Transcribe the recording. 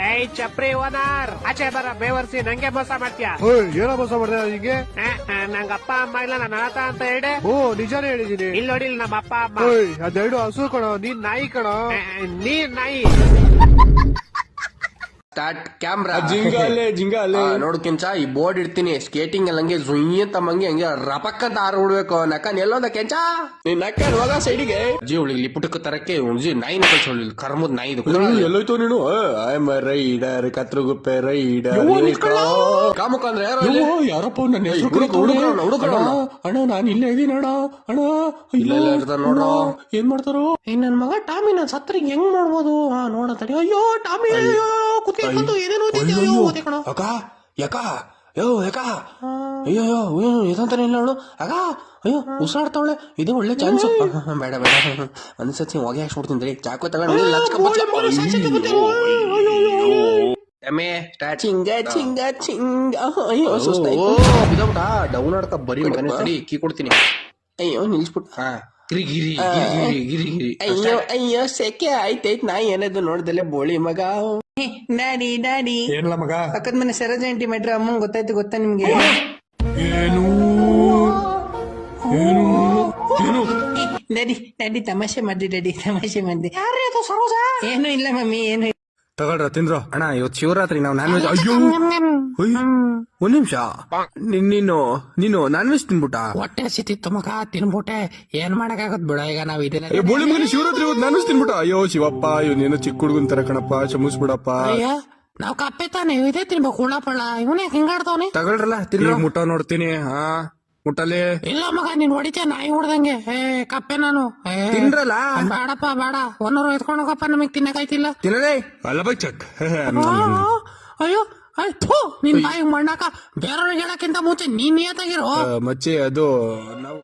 ಏಯ್ ಚಪ್ರಿ ಓನರ್, ಆಚೆ ಬರ ಬೇವರ್ಸಿ ನಂಗೆ ಮೋಸ ಮಾಡ್ತೀಯ. ಏನೋ ಮೋಸ ಮಾಡಿದೆ ನಿಂಗೆ? ನಂಗ ಅಪ್ಪ ಅಮ್ಮ ಇಲ್ಲ, ನಾನು ಅನಾಥ ಅಂತ ಹೇಳಿ. ಓ ನಿಜಾನೇ ಹೇಳಿದೀನಿ. ಇಲ್ಲಿ ನೋಡಿ, ನಮ್ಮ ಅಪ್ಪ ಅಮ್ಮ. ಅದೆರಡು ಹಸು ಕಣೋ, ನೀನ್ ನಾಯಿ ಕಣೋ. ನೀನ್ ನಾಯಿ. Start camera. ಜಿಂಗಾಲೆ ನೋಡು ಕೆಂಚ, ಈ ಬೋರ್ಡ್ ಇಡ್ತೀನಿ. ಸ್ಕೇಟಿಂಗ್ ಎಲ್ಲ ಹಂಗೆ ಜುಯ್ಯ ತಮ್ಮಂಗೆ ಹಂಗೆ ರಪಕ್ಕಂತ ಆರು ಬಿಡ್ಬೇಕು. ನಕ್ಕನ್ ಎಲ್ಲೋದ ಕೆಂಚ, ನೀನ್ ನಕ್ಕನ್ ಹೋಗ ಸೈಡಿಗೆ. ಜಿ ಉಳಿಲಿ ಪುಟಕ ತರಕ್ಕೆ ಜಿ ನಾಯಿನ ಕಳ್ಸೊಳ್ಳಿ, ಕರ್ಮದ್ ನಾಯಿದು. ಎಲ್ಲೋಯ್ತು ನೀನು? ರೈಡರ್ ಕತ್ರಗುಪ್ಪೆ ರೈಡರ್ ಕಾಮುಕ ಅಂದ್ರೆ ಯಾರಪ್ಪ ನನ್ನ ಹೆಸರು? ಅಣ್ಣ ನಾನು ಇಲ್ಲೇ ಇದೀನಿ ಅಣ್ಣ. ಅಣ್ಣ ನೋಡ್ರೋ ಏನ್ ಮಾಡ್ತಾರೋ? ನನ್ ಮಗ ಟಾಮಿ ನನ್ ಸತ್ರ ಹೆಂಗ್ ಮಾಡ್ಬೋದು? ನೋಡ ತಡಿ. ಅಯ್ಯೋ ಟಾಮಿ ಅಕ್ಕ ಯಾಕ ಯಾಕ ಅಯ್ಯೋ ಇದಂತಾನೆ ಇಲ್ಲ ಅವಳು ಅಗ. ಅಯ್ಯೋ ಉಸಿರಾಡ್ತಾವಳೆ, ಇದು ಒಳ್ಳೆ ಚಾನ್ಸ್. ಬೇಡ ಬೇಡ ಒಂದ್ಸತಿ ಹೊಗೆ ಹಾಕ್ಸ್ಬಿಡ್ತೀನಿ. ಚಾಕು ತಗೊಂಡು ಡೌನ್ ಆಡ್ಕ ಬರೀ ಮಗನೇ. ತಡಿ ಕೀ ಕೊಡ್ತೀನಿ. ಅಯ್ಯೋ ನಿಲ್ಸ್ಬಿಟ್ಟು. ಹಾ ಗಿರಿ ಗಿರಿ ಗಿರಿ ಗಿರಿ ಗಿರಿ. ಅಯ್ಯೋ ಅಯ್ಯೋ ಸೆಕೆ ಆಯ್ತಾಯ್ತು. ನಾ ಏನದು ನೋಡ್ದಲ್ಲೇ ಬೋಳಿ ಮಗ. ಡ್ಯಾಡಿ ಡ್ಯಾಡಿ ಏನಿಲ್ಲ ಮಗ. ಪಕ್ಕದ ಮನೆ ಸರೋಜ ಆಂಟಿ ಮಾಡ್ರಿ ಅಮ್ಮಂಗ್ ಗೊತ್ತಾಯ್ತು ಗೊತ್ತಾ ನಿಮ್ಗೆ? ಏನು ಏನು ಏನು? ಡ್ಯಾಡಿ ಡ್ಯಾಡಿ ತಮಾಷೆ ಮಾಡ್ರಿ, ಡ್ಯಾಡಿ ತಮಾಷೆ ಮಾಡ್ರಿ. ಏನು ಇಲ್ಲ ಮಮ್ಮಿ, ಏನು ತಗೊಳ್ರ ತಿಂದ್ರು. ಅಣ್ಣ ಇವತ್ತು ಶಿವರಾತ್ರಿ ನಾವು ನಾನ್ ವೆಜ್. ಅಯ್ಯೋ ಒಂದ್ ನಿಮಿಷ, ನೀನು ನಾನ್ ವೆಜ್ ತಿನ್ಬಿಟ್ಟ? ಹೊಟ್ಟೆ ಹಸಿತಿತ್ತು ಮಗ, ತಿನ್ಬಿಟ್ಟೆ. ಏನ್ ಮಾಡಕ್ಕಾಗತ್ ಬಿಡ, ಈಗ ನಾವ್ ಇದನ್ನ ಬೋಳಿ ಮಗನ ಶಿವರಾತ್ರಿ ಇವತ್ತು ನಾನ್ ವೆಜ್ ತಿನ್ಬಿಟ್ಟ. ಅಯ್ಯೋ ಶಿವಪ್ಪ, ಇವನೇನೋ ಚಿಕ್ಕ ಹುಡುಗನ್ ತರ ಕಣಪ್ಪ, ಕ್ಷಮಿಸ್ಬಿಡಪ್ಪ. ಅಯ್ಯ ನಾವ್ ಕಪ್ಪೆ ತಾನೆ, ಇದೇ ತಿನ್ಬೇಕು ಹುಳ ಪಳ್ಳ. ಇವನೇ ಹಿಂಗಾಡ್ತಾವನೆ. ತಗೊಳ್ರಲ್ಲ ತಿನ್ರ. ಮುಟ್ಟ ನೋಡ್ತೀನಿ. ಹಾ ಮುಟ್ಟಲೆ. ಇಲ್ಲ ಮಗ, ನೀನ್ ಹೊಡಿತೀಯ ನಾಯಿ ಹೊಡ್ದಂಗೆ. ಕಪ್ಪೆ ನಾನು. ತಿನ್ರಲ್ಲ. ಬೇಡಪ್ಪ ಬೇಡ, ಒನ್ನೂರು ಎತ್ಕೊಂಡು ಹೋಗಪ್ಪ, ನಮಗ್ ತಿನ್ನಕಾಯ್ತಿಲ್ಲ. ತಿನ್ನಲೇ ಅಲ್ಲ ಬೈ ಚಕ್. ಅಯ್ಯೋ ಆಯ್ತು, ನಿನ್ ಬಾಯಿಗೆ ಮಣ್ಣಾಕ. ಬೇರೆಯವ್ರಿಗೆ ಹೇಳಕ್ಕಿಂತ ಮುಂಚೆ ನೀನ್ ನಿಯತ್ತಾಗಿರೋ ಮಚ್ಚೆ. ಅದು ನಾವು